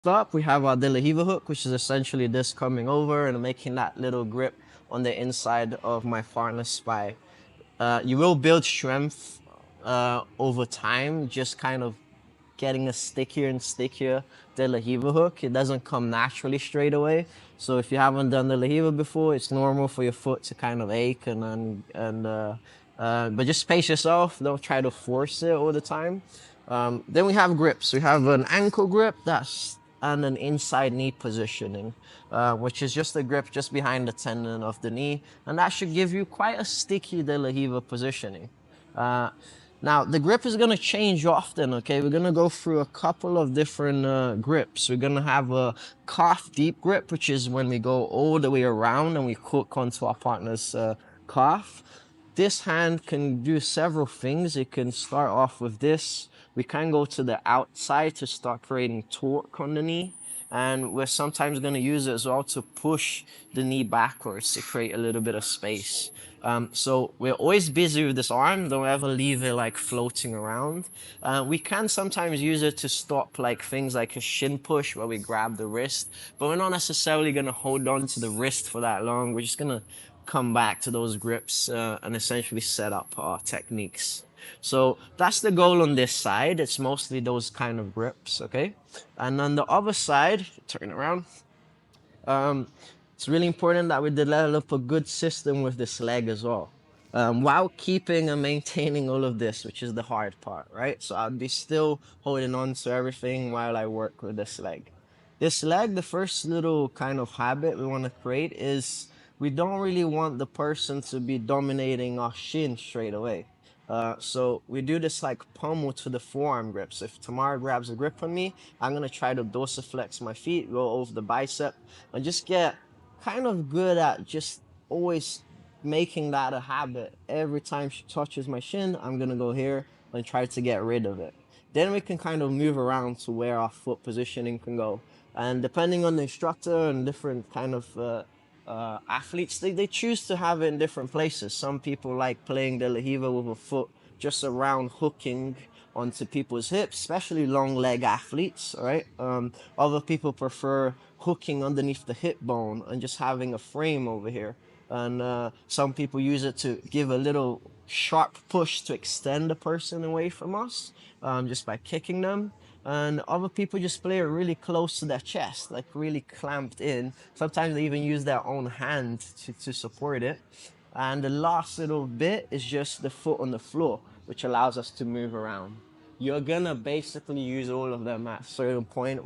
Up, we have our De La Riva hook, which is essentially this coming over and making that little grip on the inside of my partner's spine. You will build strength over time, just kind of getting a stickier and stickier De La Riva hook. It doesn't come naturally straight away. So if you haven't done De La Riva before, it's normal for your foot to kind of ache but just pace yourself. Don't try to force it all the time. Then we have grips. We have an ankle grip and an inside knee positioning, which is just a grip just behind the tendon of the knee, and that should give you quite a sticky De La Riva positioning. Now, the grip is going to change often, okay? We're going to go through a couple of different grips. We're going to have a calf deep grip, which is when we go all the way around and we hook onto our partner's calf. This hand can do several things. It can start off with this. We can go to the outside to start creating torque on the knee. And we're sometimes going to use it as well to push the knee backwards to create a little bit of space. So we're always busy with this arm. Don't ever leave it like floating around. We can sometimes use it to stop like things like a shin push where we grab the wrist, but we're not necessarily going to hold on to the wrist for that long. We're just going to come back to those grips and essentially set up our techniques. So that's the goal on this side. It's mostly those kind of grips, okay? And on the other side, turn around. It's really important that we develop a good system with this leg as well, while keeping and maintaining all of this, which is the hard part, right? So I'll be still holding on to everything while I work with this leg. This leg, the first little kind of habit we want to create is we don't really want the person to be dominating our shin straight away. So we do this like pummel to the forearm grip. So if Tamara grabs a grip on me, I'm gonna try to dorsiflex my feet, go over the bicep, and just get kind of good at just always making that a habit. Every time she touches my shin, I'm gonna go here and try to get rid of it. Then we can kind of move around to where our foot positioning can go. And depending on the instructor and different kind of athletes, they choose to have it in different places. Some people like playing the La Riva with a foot just around hooking onto people's hips, especially long leg athletes, all right? Other people prefer hooking underneath the hip bone and just having a frame over here. And some people use it to give a little sharp push to extend the person away from us, just by kicking them. And other people just play it really close to their chest, like really clamped in. Sometimes they even use their own hand to support it. And the last little bit is just the foot on the floor, which allows us to move around. You're gonna basically use all of them at a certain point.